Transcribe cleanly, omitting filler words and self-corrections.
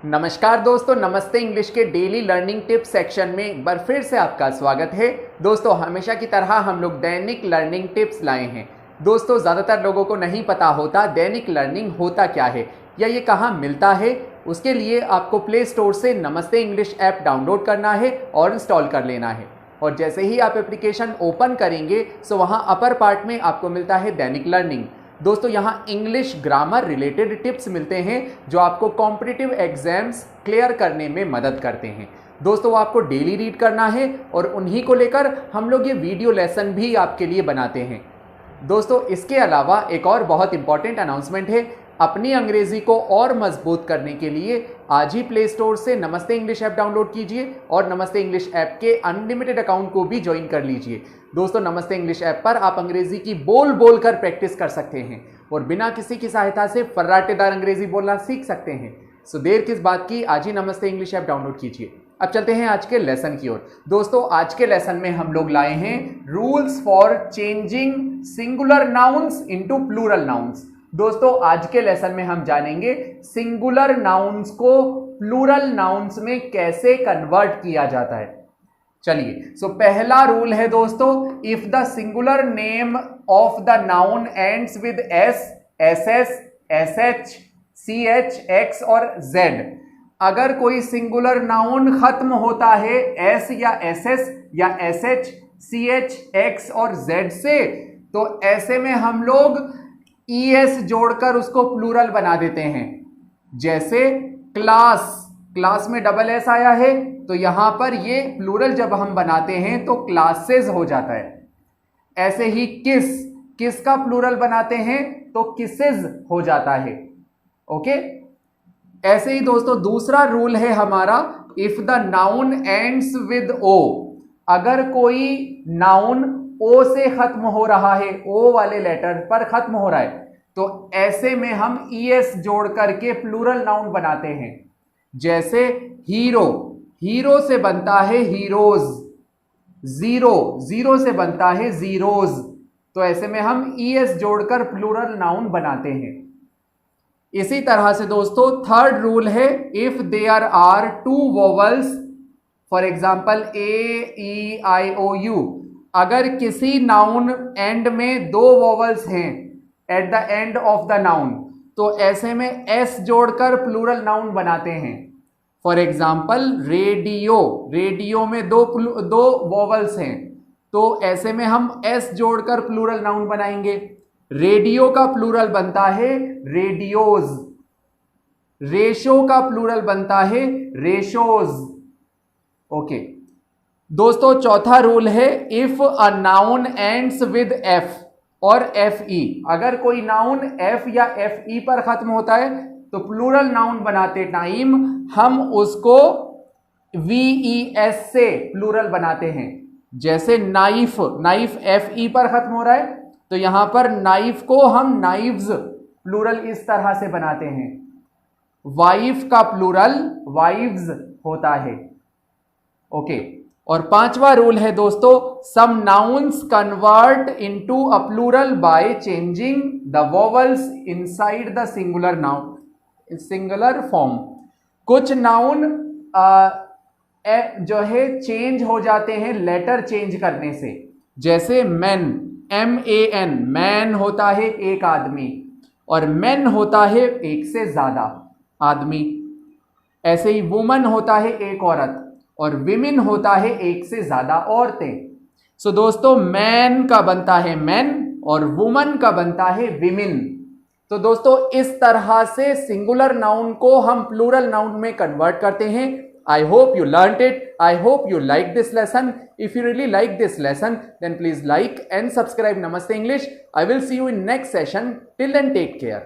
नमस्कार दोस्तों, नमस्ते इंग्लिश के डेली लर्निंग टिप्स सेक्शन में एक बार फिर से आपका स्वागत है। दोस्तों हमेशा की तरह हम लोग दैनिक लर्निंग टिप्स लाए हैं। दोस्तों ज़्यादातर लोगों को नहीं पता होता दैनिक लर्निंग होता क्या है या ये कहाँ मिलता है। उसके लिए आपको प्ले स्टोर से नमस्ते इंग्लिश ऐप डाउनलोड करना है और इंस्टॉल कर लेना है। और जैसे ही आप एप्लीकेशन ओपन करेंगे सो वहाँ अपर पार्ट में आपको मिलता है दैनिक लर्निंग। दोस्तों यहाँ इंग्लिश ग्रामर रिलेटेड टिप्स मिलते हैं जो आपको कॉम्पिटिटिव एग्जाम्स क्लियर करने में मदद करते हैं। दोस्तों आपको डेली रीड करना है और उन्हीं को लेकर हम लोग ये वीडियो लेसन भी आपके लिए बनाते हैं। दोस्तों इसके अलावा एक और बहुत इंपॉर्टेंट अनाउंसमेंट है। अपनी अंग्रेजी को और मजबूत करने के लिए आज ही प्ले स्टोर से नमस्ते इंग्लिश ऐप डाउनलोड कीजिए और नमस्ते इंग्लिश ऐप के अनलिमिटेड अकाउंट को भी ज्वाइन कर लीजिए। दोस्तों नमस्ते इंग्लिश ऐप पर आप अंग्रेजी की बोल कर प्रैक्टिस कर सकते हैं और बिना किसी की सहायता से फर्राटेदार अंग्रेजी बोलना सीख सकते हैं। सो देर किस बात की, आज ही नमस्ते इंग्लिश ऐप डाउनलोड कीजिए। अब चलते हैं आज के लेसन की ओर। दोस्तों आज के लेसन में हम लोग लाए हैं rules for changing singular nouns into plural nouns. दोस्तों आज के लेसन में हम जानेंगे सिंगुलर नाउन्स को प्लूरल नाउन्स में कैसे कन्वर्ट किया जाता है। चलिए सो पहला रूल है दोस्तों, if the singular name of the noun ends with s, ss, sh, ch, x और जेड। अगर कोई सिंगुलर नाउन खत्म होता है एस या एसएस या एसएच, सीएच, एक्स और जेड से, तो ऐसे में हम लोग ईएस जोड़कर उसको प्लूरल बना देते हैं। जैसे क्लास, क्लास में डबल एस आया है तो यहां पर ये प्लूरल जब हम बनाते हैं तो क्लासेस हो जाता है। ऐसे ही किस, किस का प्लूरल बनाते हैं तो किसेस हो जाता है। ओके, ऐसे ही दोस्तों दूसरा रूल है हमारा, if the noun ends with O. अगर कोई नाउन ओ से खत्म हो रहा है, ओ वाले लेटर पर खत्म हो रहा है, तो ऐसे में हम ईएस जोड़ करके प्लूरल नाउन बनाते हैं। जैसे हीरो, हीरो से बनता है हीरोज, जीरो, जीरो से बनता है जीरोज, तो ऐसे में हम ईएस जोड़कर प्लूरल नाउन बनाते हैं। इसी तरह से दोस्तों थर्ड रूल है, if there are two vowels, for example a, e, i, o, u. अगर किसी नाउन एंड में दो वोवल्स हैं at the end of the noun, तो ऐसे में एस जोड़कर प्लूरल नाउन बनाते हैं। फॉर एग्जाम्पल रेडियो, रेडियो में दो वोवल्स हैं, तो ऐसे में हम एस जोड़कर प्लूरल नाउन बनाएंगे। रेडियो का प्लूरल बनता है रेडियोज, रेशो का प्लूरल बनता है रेशोज। ओके दोस्तों चौथा रूल है, if a noun ends with F और एफ ई। अगर कोई नाउन एफ या एफ ई पर खत्म होता है तो प्लूरल नाउन बनाते टाइम हम उसको वी ई एस से प्लूरल बनाते हैं। जैसे नाइफ, नाइफ एफ ई पर खत्म हो रहा है तो यहां पर नाइफ को हम नाइव्स प्लूरल इस तरह से बनाते हैं। वाइफ का प्लूरल वाइव्स होता है। ओके, और पांचवा रूल है दोस्तों, some nouns convert into a plural by changing the vowels inside the singular noun, singular form. कुछ नाउन जो है चेंज हो जाते हैं लेटर चेंज करने से। जैसे man, m a n, man होता है एक आदमी और मेन होता है एक से ज्यादा आदमी। ऐसे ही वुमन होता है एक औरत और विमेन होता है एक से ज्यादा औरतें। सो दोस्तों मैन का बनता है मैन और वुमन का बनता है विमेन। तो दोस्तों इस तरह से सिंगुलर नाउन को हम प्लूरल नाउन में कन्वर्ट करते हैं। I hope you learned it. I hope you like this lesson. If you really like this lesson, then please like and subscribe Namaste English. I will see you in next session. Till then, take care.